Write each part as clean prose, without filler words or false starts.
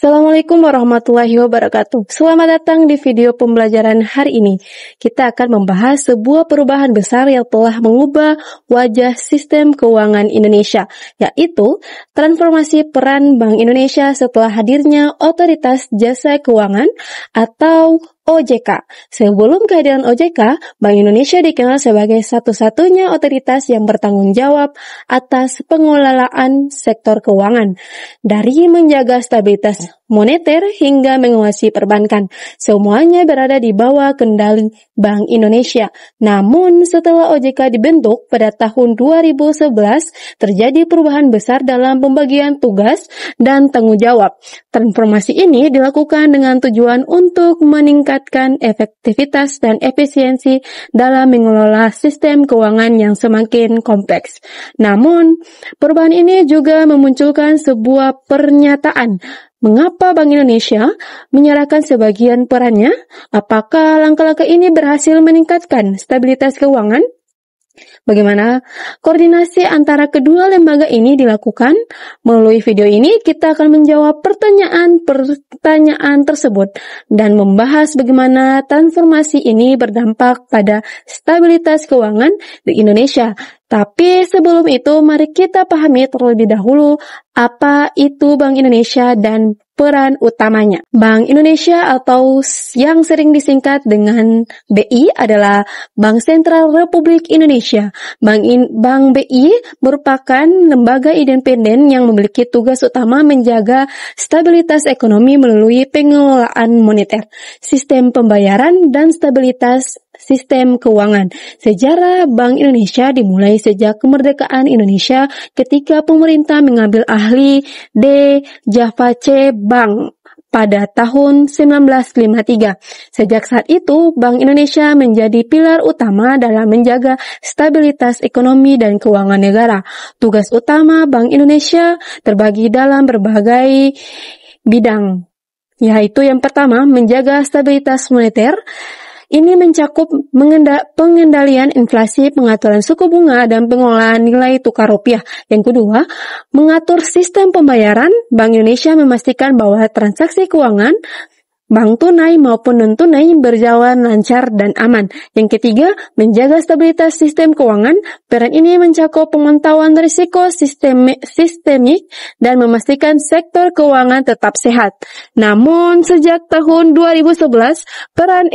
Assalamualaikum warahmatullahi wabarakatuh. Selamat datang di video pembelajaran hari ini. Kita akan membahas sebuah perubahan besar yang telah mengubah wajah sistem keuangan Indonesia, yaitu transformasi peran Bank Indonesia setelah hadirnya Otoritas Jasa Keuangan atau OJK. Sebelum kehadiran OJK, Bank Indonesia dikenal sebagai satu-satunya otoritas yang bertanggung jawab atas pengelolaan sektor keuangan. Dari menjaga stabilitas moneter hingga mengawasi perbankan, semuanya berada di bawah kendali Bank Indonesia. Namun, setelah OJK dibentuk pada tahun 2011, terjadi perubahan besar dalam pembagian tugas dan tanggung jawab. Transformasi ini dilakukan dengan tujuan untuk meningkatkan efektivitas dan efisiensi dalam mengelola sistem keuangan yang semakin kompleks. Namun, perubahan ini juga memunculkan sebuah pernyataan. Mengapa Bank Indonesia menyerahkan sebagian perannya? Apakah langkah-langkah ini berhasil meningkatkan stabilitas keuangan? Bagaimana koordinasi antara kedua lembaga ini dilakukan? Melalui video ini kita akan menjawab pertanyaan tersebut dan membahas bagaimana transformasi ini berdampak pada stabilitas keuangan di Indonesia. Tapi sebelum itu, mari kita pahami terlebih dahulu apa itu Bank Indonesia dan peran utamanya. Bank Indonesia atau yang sering disingkat dengan BI adalah Bank Sentral Republik Indonesia. Bank BI merupakan lembaga independen yang memiliki tugas utama menjaga stabilitas ekonomi melalui pengelolaan moneter, sistem pembayaran, dan stabilitas sistem keuangan. Sejarah Bank Indonesia dimulai sejak kemerdekaan Indonesia ketika pemerintah mengambil ahli D. Java C. Bank pada tahun 1953. Sejak saat itu, Bank Indonesia menjadi pilar utama dalam menjaga stabilitas ekonomi dan keuangan negara. Tugas utama Bank Indonesia terbagi dalam berbagai bidang, yaitu yang pertama, menjaga stabilitas moneter. Ini mencakup pengendalian inflasi, pengaturan suku bunga, dan pengelolaan nilai tukar rupiah. Yang kedua, mengatur sistem pembayaran. Bank Indonesia memastikan bahwa transaksi keuangan, bank tunai maupun non-tunai berjalan lancar dan aman. Yang ketiga, menjaga stabilitas sistem keuangan. Peran ini mencakup pemantauan risiko sistemik dan memastikan sektor keuangan tetap sehat. Namun, sejak tahun 2011, peran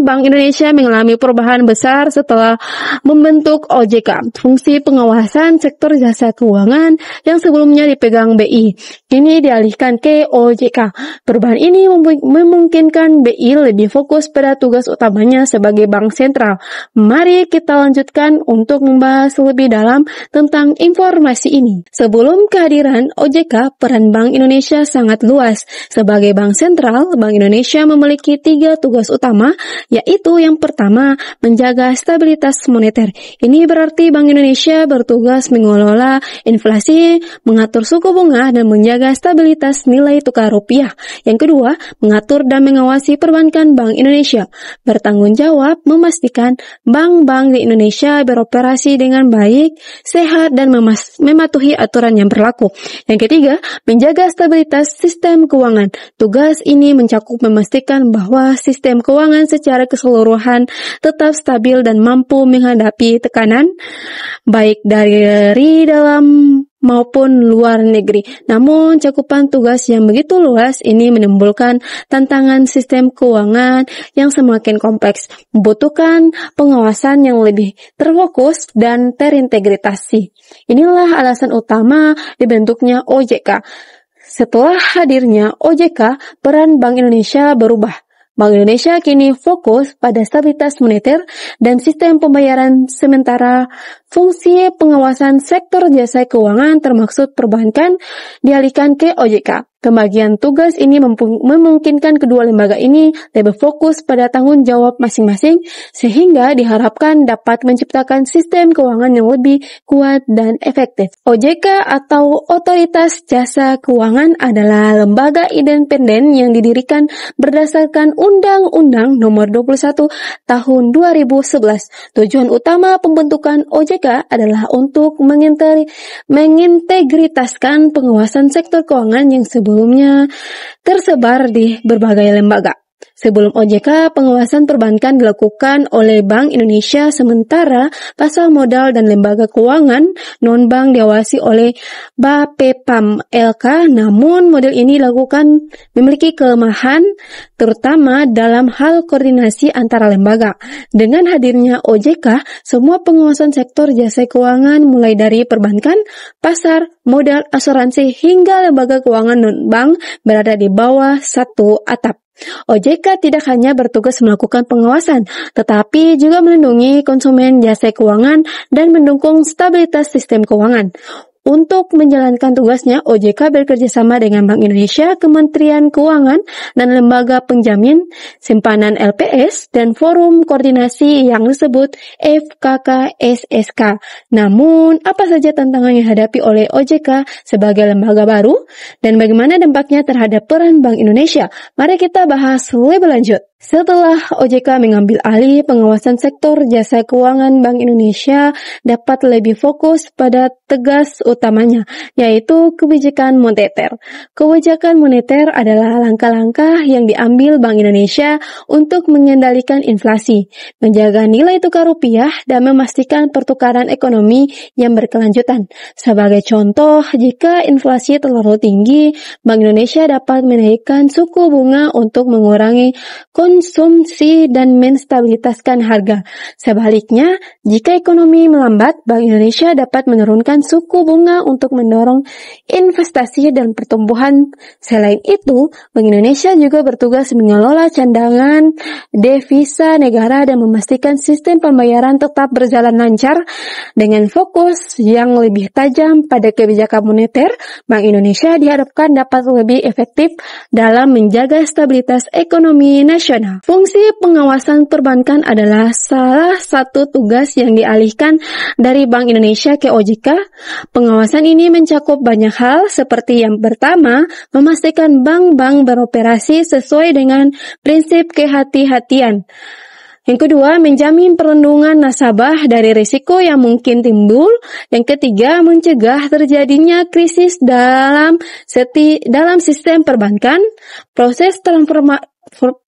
Bank Indonesia mengalami perubahan besar setelah membentuk OJK. Fungsi pengawasan sektor jasa keuangan yang sebelumnya dipegang BI kini dialihkan ke OJK. Perubahan ini memungkinkan BI lebih fokus pada tugas utamanya sebagai bank sentral. Mari kita lanjutkan untuk membahas lebih dalam tentang informasi ini. Sebelum kehadiran OJK, peran Bank Indonesia sangat luas. Sebagai bank sentral, Bank Indonesia memiliki 3 tugas utama, yaitu yang pertama, menjaga stabilitas moneter. Ini berarti Bank Indonesia bertugas mengelola inflasi, mengatur suku bunga, dan menjaga stabilitas nilai tukar rupiah. Yang kedua, mengatur dan mengawasi perbankan. Bank Indonesia bertanggung jawab memastikan bank-bank di Indonesia beroperasi dengan baik, sehat, dan mematuhi aturan yang berlaku. Yang ketiga, menjaga stabilitas sistem keuangan. Tugas ini mencakup memastikan bahwa sistem keuangan secara keseluruhan tetap stabil dan mampu menghadapi tekanan baik dari dalam maupun luar negeri. Namun, cakupan tugas yang begitu luas ini menimbulkan tantangan sistem keuangan yang semakin kompleks, membutuhkan pengawasan yang lebih terfokus dan terintegrasi. Inilah alasan utama dibentuknya OJK. Setelah hadirnya OJK, peran Bank Indonesia berubah. Bank Indonesia kini fokus pada stabilitas moneter dan sistem pembayaran, sementara fungsi pengawasan sektor jasa keuangan termasuk perbankan dialihkan ke OJK. Pembagian tugas ini memungkinkan kedua lembaga ini lebih fokus pada tanggung jawab masing-masing sehingga diharapkan dapat menciptakan sistem keuangan yang lebih kuat dan efektif. OJK atau Otoritas Jasa Keuangan adalah lembaga independen yang didirikan berdasarkan Undang-Undang Nomor 21 Tahun 2011. Tujuan utama pembentukan OJK adalah untuk mengintegritaskan pengawasan sektor keuangan yang sebelumnya tersebar di berbagai lembaga. Sebelum OJK, pengawasan perbankan dilakukan oleh Bank Indonesia, sementara pasar modal dan lembaga keuangan non-bank diawasi oleh Bapepam LK. Namun, model ini memiliki kelemahan, terutama dalam hal koordinasi antara lembaga. Dengan hadirnya OJK, semua pengawasan sektor jasa keuangan mulai dari perbankan, pasar, modal, asuransi, hingga lembaga keuangan non-bank berada di bawah satu atap. OJK tidak hanya bertugas melakukan pengawasan, tetapi juga melindungi konsumen jasa keuangan dan mendukung stabilitas sistem keuangan. Untuk menjalankan tugasnya, OJK bekerjasama dengan Bank Indonesia, Kementerian Keuangan, dan lembaga penjamin simpanan LPS dan forum koordinasi yang disebut FKK-SSK. Namun, apa saja tantangan yang dihadapi oleh OJK sebagai lembaga baru dan bagaimana dampaknya terhadap peran Bank Indonesia? Mari kita bahas lebih lanjut. Setelah OJK mengambil alih pengawasan sektor jasa keuangan, Bank Indonesia dapat lebih fokus pada tugas utamanya, yaitu kebijakan moneter. Kebijakan moneter adalah langkah-langkah yang diambil Bank Indonesia untuk mengendalikan inflasi, menjaga nilai tukar rupiah, dan memastikan pertukaran ekonomi yang berkelanjutan. Sebagai contoh, jika inflasi terlalu tinggi, Bank Indonesia dapat menaikkan suku bunga untuk mengurangi konsumsi dan menstabilitaskan harga. Sebaliknya, jika ekonomi melambat, Bank Indonesia dapat menurunkan suku bunga untuk mendorong investasi dan pertumbuhan. Selain itu, Bank Indonesia juga bertugas mengelola cadangan devisa negara dan memastikan sistem pembayaran tetap berjalan lancar. Dengan fokus yang lebih tajam pada kebijakan moneter, Bank Indonesia diharapkan dapat lebih efektif dalam menjaga stabilitas ekonomi nasional. Fungsi pengawasan perbankan adalah salah satu tugas yang dialihkan dari Bank Indonesia ke OJK. Pengawasan ini mencakup banyak hal, seperti yang pertama, memastikan bank-bank beroperasi sesuai dengan prinsip kehati-hatian. Yang kedua, menjamin perlindungan nasabah dari risiko yang mungkin timbul. Yang ketiga, mencegah terjadinya krisis dalam sistem perbankan.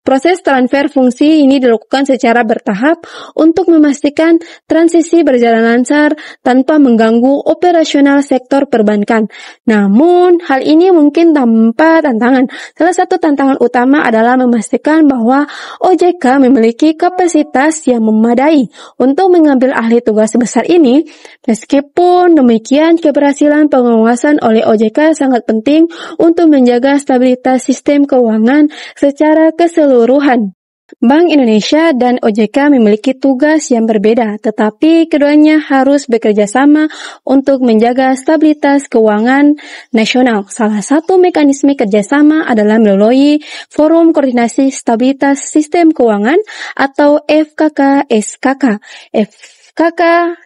Proses transfer fungsi ini dilakukan secara bertahap untuk memastikan transisi berjalan lancar tanpa mengganggu operasional sektor perbankan. Namun, hal ini mungkin tanpa tantangan. Salah satu tantangan utama adalah memastikan bahwa OJK memiliki kapasitas yang memadai untuk mengambil alih tugas besar ini. Meskipun demikian, keberhasilan pengawasan oleh OJK sangat penting untuk menjaga stabilitas sistem keuangan secara keseluruhan. Bank Indonesia dan OJK memiliki tugas yang berbeda, tetapi keduanya harus bekerja sama untuk menjaga stabilitas keuangan nasional. Salah satu mekanisme kerjasama adalah melalui Forum Koordinasi Stabilitas Sistem Keuangan atau FKK-SKK.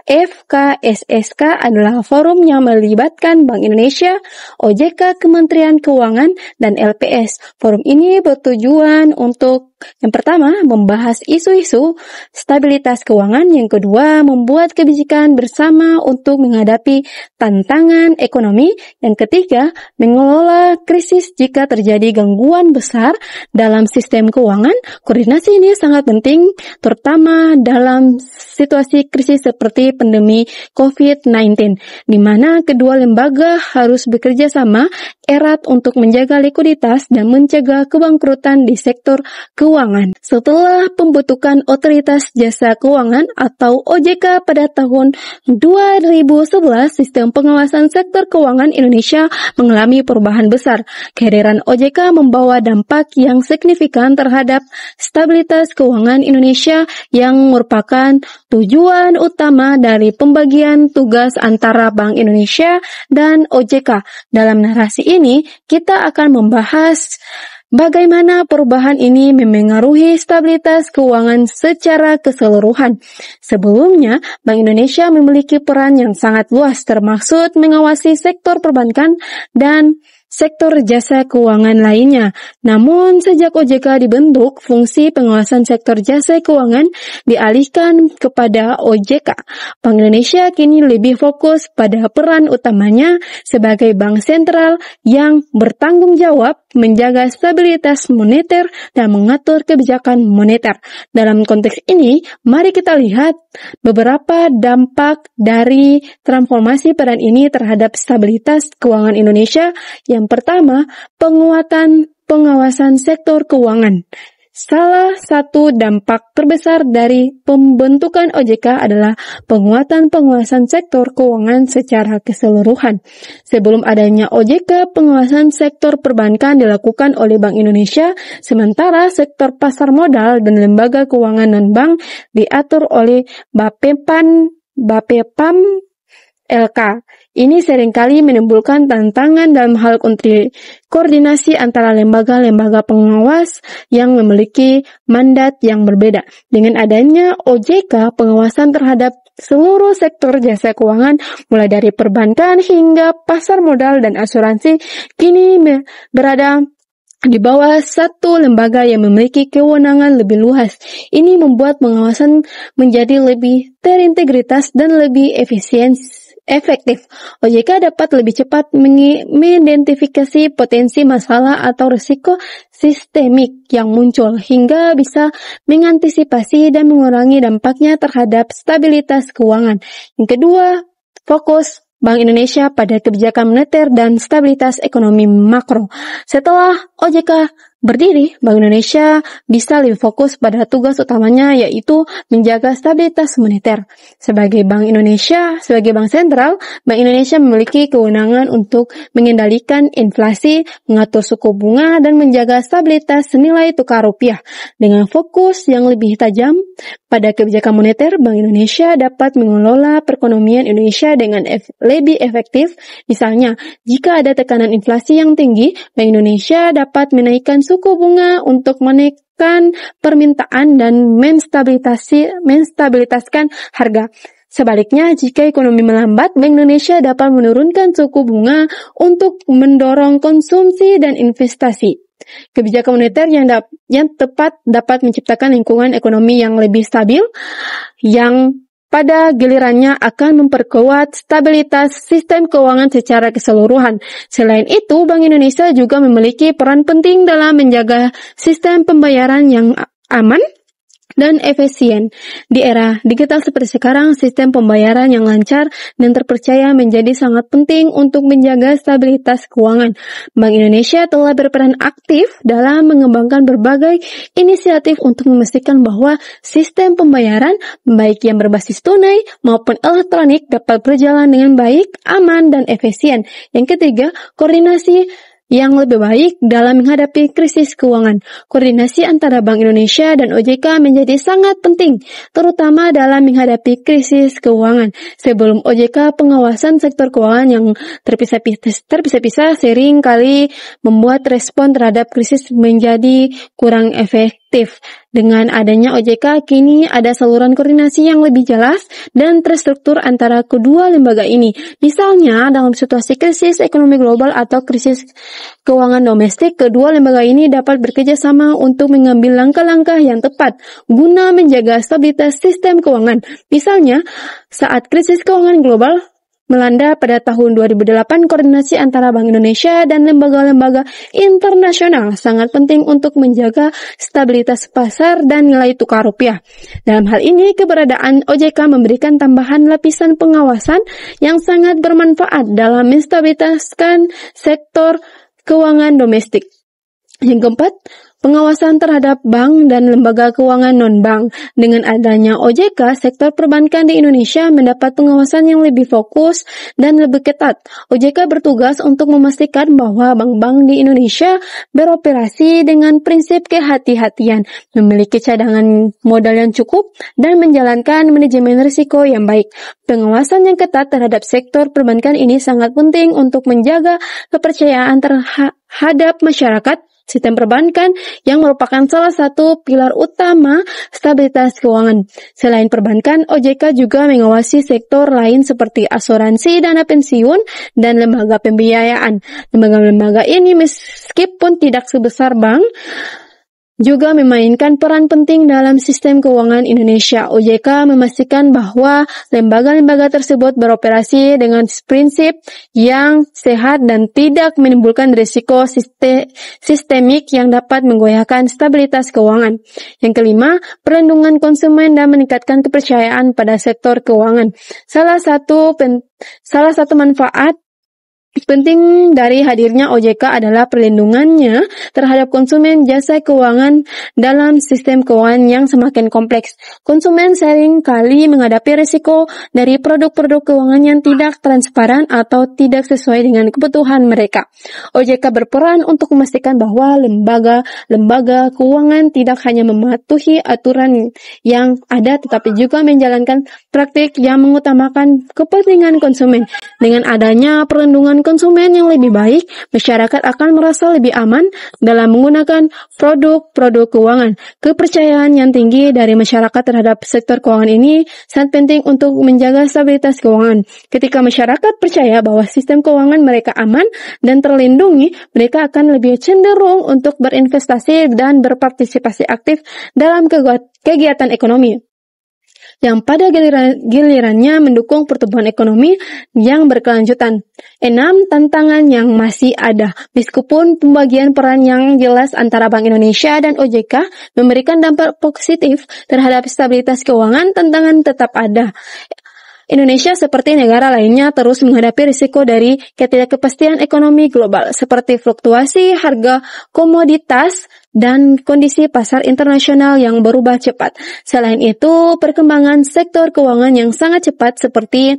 FKSSK adalah forum yang melibatkan Bank Indonesia, OJK, Kementerian Keuangan, dan LPS. Forum ini bertujuan untuk yang pertama, membahas isu-isu stabilitas keuangan. Yang kedua, membuat kebijakan bersama untuk menghadapi tantangan ekonomi. Yang ketiga, mengelola krisis jika terjadi gangguan besar dalam sistem keuangan. Koordinasi ini sangat penting, terutama dalam situasi krisis seperti pandemi COVID-19, di mana kedua lembaga harus bekerja sama erat untuk menjaga likuiditas dan mencegah kebangkrutan di sektor keuangan keuangan. Setelah pembentukan Otoritas Jasa Keuangan atau OJK pada tahun 2011, sistem pengawasan sektor keuangan Indonesia mengalami perubahan besar. Kehadiran OJK membawa dampak yang signifikan terhadap stabilitas keuangan Indonesia yang merupakan tujuan utama dari pembagian tugas antara Bank Indonesia dan OJK. Dalam narasi ini, kita akan membahas bagaimana perubahan ini memengaruhi stabilitas keuangan secara keseluruhan. Sebelumnya, Bank Indonesia memiliki peran yang sangat luas, termasuk mengawasi sektor perbankan dan sektor jasa keuangan lainnya. Namun, sejak OJK dibentuk, fungsi pengawasan sektor jasa keuangan dialihkan kepada OJK. Bank Indonesia kini lebih fokus pada peran utamanya sebagai bank sentral yang bertanggung jawab menjaga stabilitas moneter dan mengatur kebijakan moneter. Dalam konteks ini, mari kita lihat beberapa dampak dari transformasi peran ini terhadap stabilitas keuangan Indonesia. Yang pertama, penguatan pengawasan sektor keuangan. Salah satu dampak terbesar dari pembentukan OJK adalah penguatan pengawasan sektor keuangan secara keseluruhan. Sebelum adanya OJK, pengawasan sektor perbankan dilakukan oleh Bank Indonesia, sementara sektor pasar modal dan lembaga keuangan non-bank diatur oleh Bapepam LK. Ini seringkali menimbulkan tantangan dalam hal koordinasi antara lembaga-lembaga pengawas yang memiliki mandat yang berbeda. Dengan adanya OJK, pengawasan terhadap seluruh sektor jasa keuangan, mulai dari perbankan hingga pasar modal dan asuransi, kini berada di bawah satu lembaga yang memiliki kewenangan lebih luas. Ini membuat pengawasan menjadi lebih terintegritas dan lebih efektif. OJK dapat lebih cepat mengidentifikasi potensi masalah atau risiko sistemik yang muncul hingga bisa mengantisipasi dan mengurangi dampaknya terhadap stabilitas keuangan. Yang kedua, fokus Bank Indonesia pada kebijakan moneter dan stabilitas ekonomi makro. Setelah OJK berdiri, Bank Indonesia bisa lebih fokus pada tugas utamanya, yaitu menjaga stabilitas moneter. Sebagai Bank sentral, Bank Indonesia memiliki kewenangan untuk mengendalikan inflasi, mengatur suku bunga, dan menjaga stabilitas nilai tukar rupiah. Dengan fokus yang lebih tajam pada kebijakan moneter, Bank Indonesia dapat mengelola perekonomian Indonesia dengan lebih efektif. Misalnya, jika ada tekanan inflasi yang tinggi, Bank Indonesia dapat menaikkan suku bunga untuk menekan permintaan dan menstabilitaskan harga. Sebaliknya, jika ekonomi melambat, Bank Indonesia dapat menurunkan suku bunga untuk mendorong konsumsi dan investasi. Kebijakan moneter yang tepat dapat menciptakan lingkungan ekonomi yang lebih stabil, yang pada gilirannya akan memperkuat stabilitas sistem keuangan secara keseluruhan. Selain itu, Bank Indonesia juga memiliki peran penting dalam menjaga sistem pembayaran yang aman dan efisien. Di era digital seperti sekarang, sistem pembayaran yang lancar dan terpercaya menjadi sangat penting untuk menjaga stabilitas keuangan. Bank Indonesia telah berperan aktif dalam mengembangkan berbagai inisiatif untuk memastikan bahwa sistem pembayaran, baik yang berbasis tunai maupun elektronik, dapat berjalan dengan baik, aman, dan efisien. Yang ketiga, koordinasi yang lebih baik dalam menghadapi krisis keuangan. Koordinasi antara Bank Indonesia dan OJK menjadi sangat penting, terutama dalam menghadapi krisis keuangan. Sebelum OJK, pengawasan sektor keuangan yang terpisah-pisah sering kali membuat respon terhadap krisis menjadi kurang efektif. Dengan adanya OJK, kini ada saluran koordinasi yang lebih jelas dan terstruktur antara kedua lembaga ini. Misalnya, dalam situasi krisis ekonomi global atau krisis keuangan domestik, kedua lembaga ini dapat bekerja sama untuk mengambil langkah-langkah yang tepat guna menjaga stabilitas sistem keuangan. Misalnya, saat krisis keuangan global melanda pada tahun 2008, koordinasi antara Bank Indonesia dan lembaga-lembaga internasional sangat penting untuk menjaga stabilitas pasar dan nilai tukar rupiah. Dalam hal ini, keberadaan OJK memberikan tambahan lapisan pengawasan yang sangat bermanfaat dalam menstabilitaskan sektor keuangan domestik. Yang keempat, pengawasan terhadap bank dan lembaga keuangan non-bank. Dengan adanya OJK, sektor perbankan di Indonesia mendapat pengawasan yang lebih fokus dan lebih ketat. OJK bertugas untuk memastikan bahwa bank-bank di Indonesia beroperasi dengan prinsip kehati-hatian, memiliki cadangan modal yang cukup, dan menjalankan manajemen risiko yang baik. Pengawasan yang ketat terhadap sektor perbankan ini sangat penting untuk menjaga kepercayaan terhadap masyarakat sistem perbankan yang merupakan salah satu pilar utama stabilitas keuangan. Selain perbankan, OJK juga mengawasi sektor lain seperti asuransi, dana pensiun, dan lembaga pembiayaan. Lembaga-lembaga ini meskipun tidak sebesar bank, juga memainkan peran penting dalam sistem keuangan Indonesia. OJK memastikan bahwa lembaga-lembaga tersebut beroperasi dengan prinsip yang sehat dan tidak menimbulkan risiko sistemik yang dapat menggoyahkan stabilitas keuangan. Yang kelima, perlindungan konsumen dan meningkatkan kepercayaan pada sektor keuangan. Salah satu manfaat penting dari hadirnya OJK adalah perlindungannya terhadap konsumen jasa keuangan dalam sistem keuangan yang semakin kompleks. Konsumen sering kali menghadapi risiko dari produk-produk keuangan yang tidak transparan atau tidak sesuai dengan kebutuhan mereka. OJK berperan untuk memastikan bahwa lembaga keuangan tidak hanya mematuhi aturan yang ada, tetapi juga menjalankan praktik yang mengutamakan kepentingan konsumen. Dengan adanya perlindungan konsumen yang lebih baik, masyarakat akan merasa lebih aman dalam menggunakan produk-produk keuangan. Kepercayaan yang tinggi dari masyarakat terhadap sektor keuangan ini sangat penting untuk menjaga stabilitas keuangan. Ketika masyarakat percaya bahwa sistem keuangan mereka aman dan terlindungi, mereka akan lebih cenderung untuk berinvestasi dan berpartisipasi aktif dalam kegiatan ekonomi, yang pada gilirannya mendukung pertumbuhan ekonomi yang berkelanjutan. 6. Tantangan yang masih ada. Meskipun pembagian peran yang jelas antara Bank Indonesia dan OJK memberikan dampak positif terhadap stabilitas keuangan, tantangan tetap ada. Indonesia seperti negara lainnya terus menghadapi risiko dari ketidakpastian ekonomi global seperti fluktuasi harga komoditas dan kondisi pasar internasional yang berubah cepat. Selain itu, perkembangan sektor keuangan yang sangat cepat seperti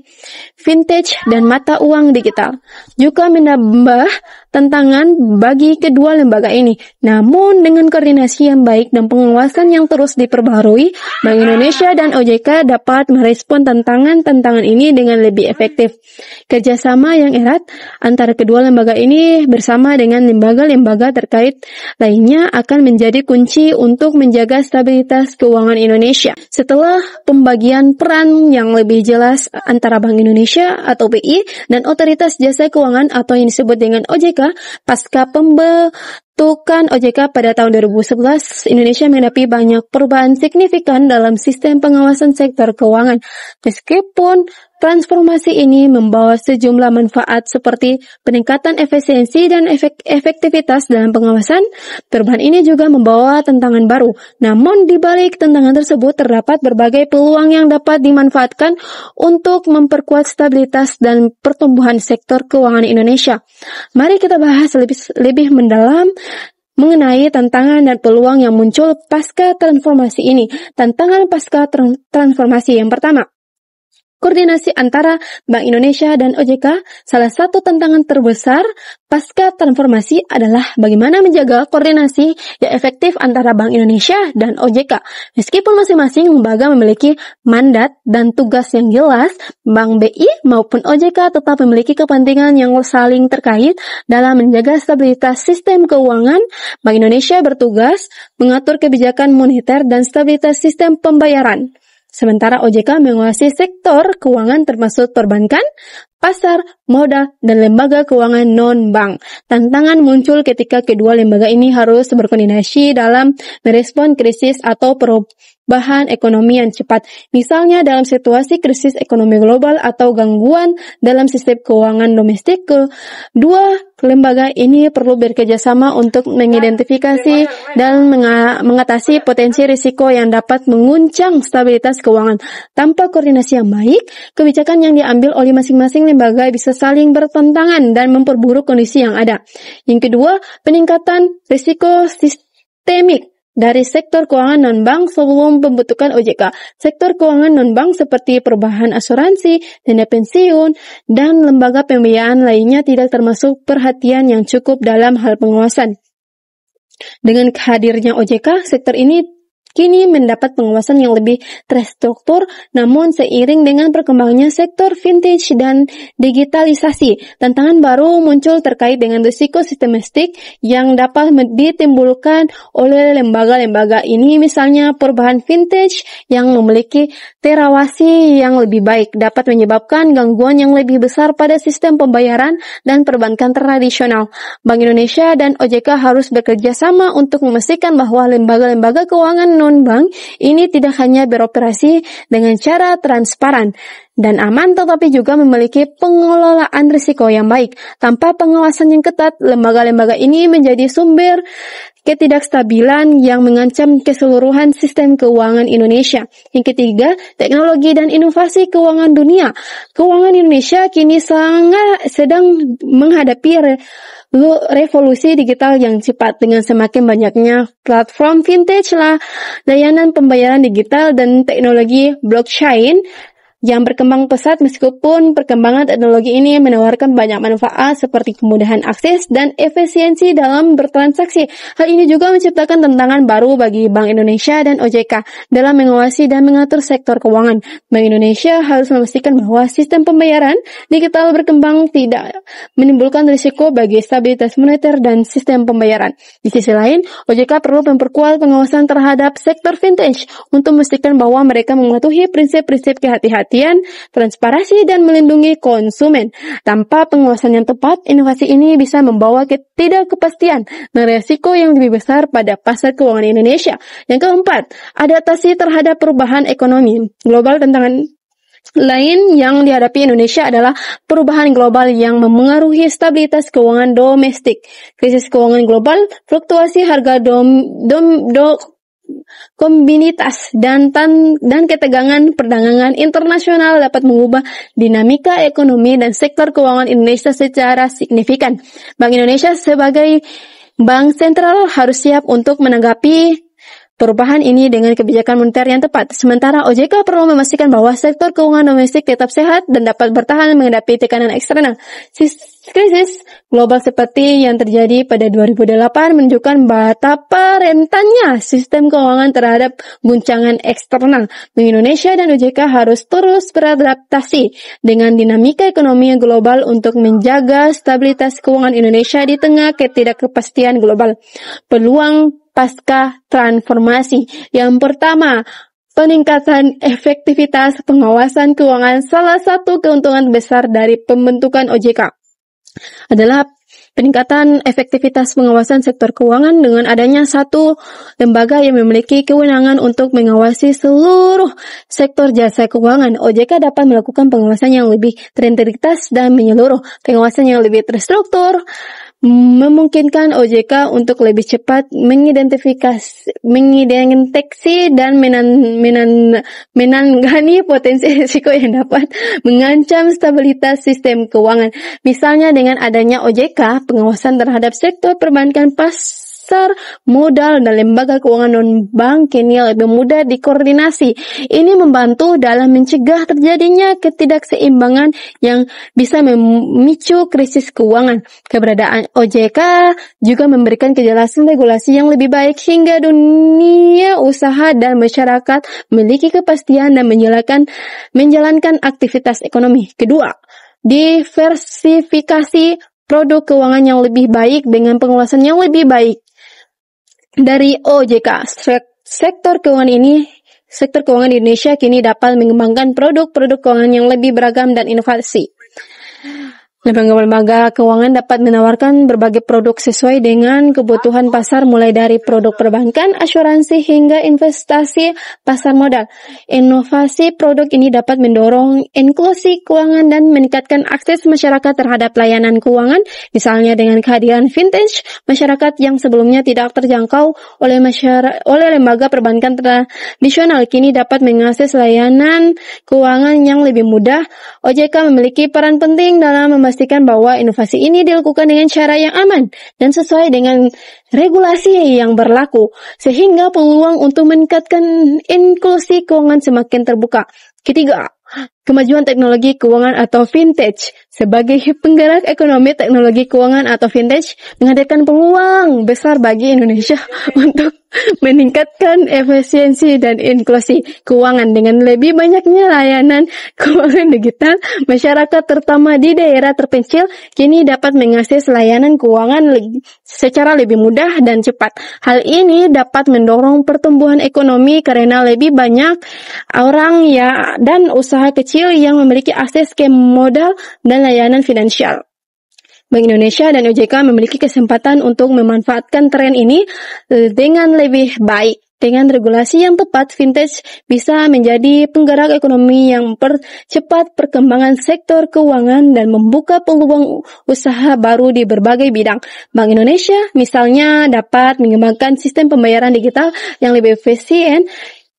vintage dan mata uang digital juga menambah tantangan bagi kedua lembaga ini. Namun, dengan koordinasi yang baik dan pengawasan yang terus diperbaharui, Bank Indonesia dan OJK dapat merespon tantangan ini dengan lebih efektif. Kerjasama yang erat antara kedua lembaga ini bersama dengan lembaga-lembaga terkait lainnya akan menjadi kunci untuk menjaga stabilitas keuangan Indonesia. Setelah pembagian peran yang lebih jelas antara Bank Indonesia atau BI dan Otoritas Jasa Keuangan atau yang disebut dengan OJK, pasca pembentukan OJK pada tahun 2011, Indonesia menghadapi banyak perubahan signifikan dalam sistem pengawasan sektor keuangan. Meskipun transformasi ini membawa sejumlah manfaat seperti peningkatan efisiensi dan efektivitas dalam pengawasan, perubahan ini juga membawa tantangan baru. Namun di balik tantangan tersebut terdapat berbagai peluang yang dapat dimanfaatkan untuk memperkuat stabilitas dan pertumbuhan sektor keuangan Indonesia. Mari kita bahas lebih mendalam mengenai tantangan dan peluang yang muncul pasca transformasi ini. Tantangan pasca transformasi yang pertama, koordinasi antara Bank Indonesia dan OJK. Salah satu tantangan terbesar pasca transformasi adalah bagaimana menjaga koordinasi yang efektif antara Bank Indonesia dan OJK. Meskipun masing-masing lembaga memiliki mandat dan tugas yang jelas, Bank BI maupun OJK tetap memiliki kepentingan yang saling terkait dalam menjaga stabilitas sistem keuangan. Bank Indonesia bertugas mengatur kebijakan moneter dan stabilitas sistem pembayaran, sementara OJK menguasai sektor keuangan termasuk perbankan, pasar, modal, dan lembaga keuangan non-bank. Tantangan muncul ketika kedua lembaga ini harus berkoordinasi dalam merespon krisis atau perubahan ekonomi yang cepat. Misalnya dalam situasi krisis ekonomi global atau gangguan dalam sistem keuangan domestik, kedua lembaga ini perlu bekerjasama untuk mengidentifikasi dan mengatasi potensi risiko yang dapat menguncang stabilitas keuangan. Tanpa koordinasi yang baik, kebijakan yang diambil oleh masing-masing lembaga bisa saling bertentangan dan memperburuk kondisi yang ada. Yang kedua, peningkatan risiko sistemik dari sektor keuangan non-bank sebelum pembentukan OJK. Sektor keuangan non-bank seperti perubahan asuransi, dana pensiun, dan lembaga pembiayaan lainnya tidak termasuk perhatian yang cukup dalam hal pengawasan. Dengan hadirnya OJK, sektor ini kini mendapat pengawasan yang lebih terstruktur, namun seiring dengan perkembangannya sektor vintage dan digitalisasi, tantangan baru muncul terkait dengan risiko sistematik yang dapat ditimbulkan oleh lembaga-lembaga ini, misalnya perubahan vintage yang memiliki terawasi yang lebih baik dapat menyebabkan gangguan yang lebih besar pada sistem pembayaran dan perbankan tradisional. Bank Indonesia dan OJK harus bekerja sama untuk memastikan bahwa lembaga-lembaga keuangan non-bank ini tidak hanya beroperasi dengan cara transparan dan aman, tetapi juga memiliki pengelolaan risiko yang baik. Tanpa pengawasan yang ketat, lembaga-lembaga ini menjadi sumber ketidakstabilan yang mengancam keseluruhan sistem keuangan Indonesia. Yang ketiga, teknologi dan inovasi keuangan dunia. Keuangan Indonesia kini sedang menghadapi revolusi digital yang cepat dengan semakin banyaknya platform vintage, layanan pembayaran digital, dan teknologi blockchain yang berkembang pesat. Meskipun perkembangan teknologi ini menawarkan banyak manfaat seperti kemudahan akses dan efisiensi dalam bertransaksi, hal ini juga menciptakan tantangan baru bagi Bank Indonesia dan OJK dalam mengawasi dan mengatur sektor keuangan. Bank Indonesia harus memastikan bahwa sistem pembayaran digital berkembang tidak menimbulkan risiko bagi stabilitas moneter dan sistem pembayaran. Di sisi lain, OJK perlu memperkuat pengawasan terhadap sektor vintage untuk memastikan bahwa mereka mematuhi prinsip-prinsip kehati-hatian, transparansi, dan melindungi konsumen. Tanpa pengawasan yang tepat, inovasi ini bisa membawa ketidakpastian dan risiko yang lebih besar pada pasar keuangan Indonesia. Yang keempat, adaptasi terhadap perubahan ekonomi global. Tantangan lain yang dihadapi Indonesia adalah perubahan global yang memengaruhi stabilitas keuangan domestik. Krisis keuangan global, fluktuasi harga komoditas dan ketegangan perdagangan internasional dapat mengubah dinamika ekonomi dan sektor keuangan Indonesia secara signifikan. Bank Indonesia sebagai bank sentral harus siap untuk menanggapi perubahan ini dengan kebijakan moneter yang tepat. Sementara OJK perlu memastikan bahwa sektor keuangan domestik tetap sehat dan dapat bertahan menghadapi tekanan eksternal. Krisis global seperti yang terjadi pada 2008 menunjukkan betapa rentannya sistem keuangan terhadap guncangan eksternal. Bank Indonesia dan OJK harus terus beradaptasi dengan dinamika ekonomi global untuk menjaga stabilitas keuangan Indonesia di tengah ketidakpastian global. Peluang pasca transformasi. Yang pertama, peningkatan efektivitas pengawasan keuangan. Salah satu keuntungan besar dari pembentukan OJK adalah peningkatan efektivitas pengawasan sektor keuangan dengan adanya satu lembaga yang memiliki kewenangan untuk mengawasi seluruh sektor jasa keuangan. OJK dapat melakukan pengawasan yang lebih terintegritas dan menyeluruh. Pengawasan yang lebih terstruktur memungkinkan OJK untuk lebih cepat mengidenteksi dan menangani potensi risiko yang dapat mengancam stabilitas sistem keuangan. Misalnya dengan adanya OJK, pengawasan terhadap sektor perbankan, pasar modal, dan lembaga keuangan non-bank kini lebih mudah dikoordinasi. Ini membantu dalam mencegah terjadinya ketidakseimbangan yang bisa memicu krisis keuangan. Keberadaan OJK juga memberikan kejelasan regulasi yang lebih baik hingga dunia usaha dan masyarakat memiliki kepastian dan menjalankan aktivitas ekonomi. Kedua, diversifikasi produk keuangan yang lebih baik dengan pengawasan yang lebih baik dari OJK. Sektor keuangan di Indonesia kini dapat mengembangkan produk-produk keuangan yang lebih beragam dan inovasi. Lembaga-lembaga keuangan dapat menawarkan berbagai produk sesuai dengan kebutuhan pasar, mulai dari produk perbankan, asuransi, hingga investasi pasar modal. Inovasi produk ini dapat mendorong inklusi keuangan dan meningkatkan akses masyarakat terhadap layanan keuangan. Misalnya dengan kehadiran vintage, masyarakat yang sebelumnya tidak terjangkau oleh lembaga perbankan tradisional kini dapat mengakses layanan keuangan yang lebih mudah. OJK memiliki peran penting dalam memastikan bahwa inovasi ini dilakukan dengan cara yang aman dan sesuai dengan regulasi yang berlaku, sehingga peluang untuk meningkatkan inklusi keuangan semakin terbuka. Ketiga, kemajuan teknologi keuangan atau vintage. Sebagai penggerak ekonomi, teknologi keuangan atau vintage menghadirkan peluang besar bagi Indonesia untuk meningkatkan efisiensi dan inklusi keuangan. Dengan lebih banyaknya layanan keuangan digital, masyarakat terutama di daerah terpencil kini dapat mengakses layanan keuangan secara lebih mudah dan cepat. Hal ini dapat mendorong pertumbuhan ekonomi karena lebih banyak orang dan usaha kecil yang memiliki akses ke modal dan layanan finansial. Bank Indonesia dan OJK memiliki kesempatan untuk memanfaatkan tren ini dengan lebih baik. Dengan regulasi yang tepat, vintage bisa menjadi penggerak ekonomi yang mempercepat perkembangan sektor keuangan dan membuka peluang usaha baru di berbagai bidang. Bank Indonesia misalnya dapat mengembangkan sistem pembayaran digital yang lebih efisien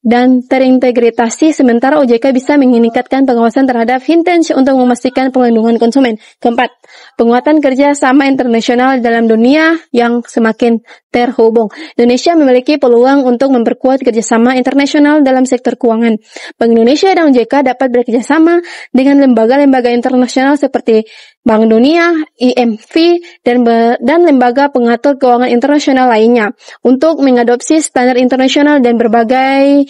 dan terintegrasi, sementara OJK bisa meningkatkan pengawasan terhadap vintage untuk memastikan perlindungan konsumen. Keempat, penguatan kerjasama internasional dalam dunia yang semakin terhubung. Indonesia memiliki peluang untuk memperkuat kerjasama internasional dalam sektor keuangan. Bank Indonesia dan OJK dapat bekerjasama dengan lembaga-lembaga internasional seperti Bank Dunia, IMF, dan lembaga pengatur keuangan internasional lainnya untuk mengadopsi standar internasional dan berbagai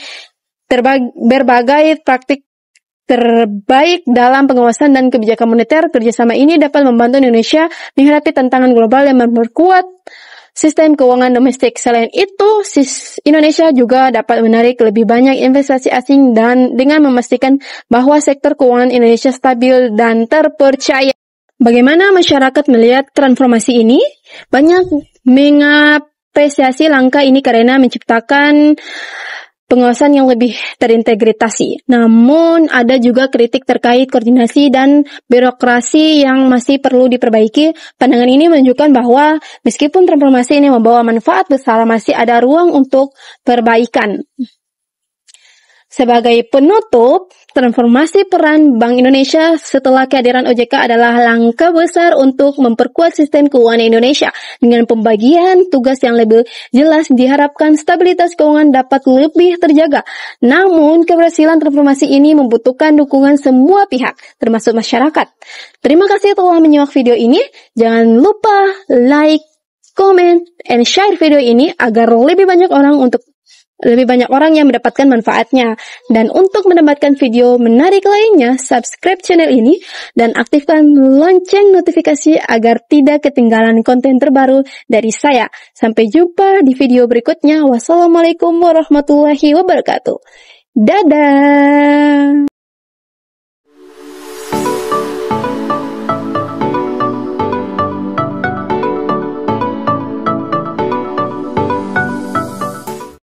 praktik terbaik dalam pengawasan dan kebijakan moneter. Kerjasama ini dapat membantu Indonesia menghadapi tantangan global yang memperkuat sistem keuangan domestik. Selain itu, Indonesia juga dapat menarik lebih banyak investasi asing dan dengan memastikan bahwa sektor keuangan Indonesia stabil dan terpercaya. Bagaimana masyarakat melihat transformasi ini? Banyak mengapresiasi langkah ini karena menciptakan pengawasan yang lebih terintegrasi. Namun, ada juga kritik terkait koordinasi dan birokrasi yang masih perlu diperbaiki. Pandangan ini menunjukkan bahwa meskipun transformasi ini membawa manfaat besar, masih ada ruang untuk perbaikan. Sebagai penutup, transformasi peran Bank Indonesia setelah kehadiran OJK adalah langkah besar untuk memperkuat sistem keuangan Indonesia. Dengan pembagian tugas yang lebih jelas, diharapkan stabilitas keuangan dapat lebih terjaga. Namun, keberhasilan transformasi ini membutuhkan dukungan semua pihak, termasuk masyarakat. Terima kasih telah menyimak video ini. Jangan lupa like, comment, and share video ini agar lebih banyak orang yang mendapatkan manfaatnya. Dan untuk mendapatkan video menarik lainnya, subscribe channel ini dan aktifkan lonceng notifikasi agar tidak ketinggalan konten terbaru dari saya. Sampai jumpa di video berikutnya. Wassalamualaikum warahmatullahi wabarakatuh. Dadah!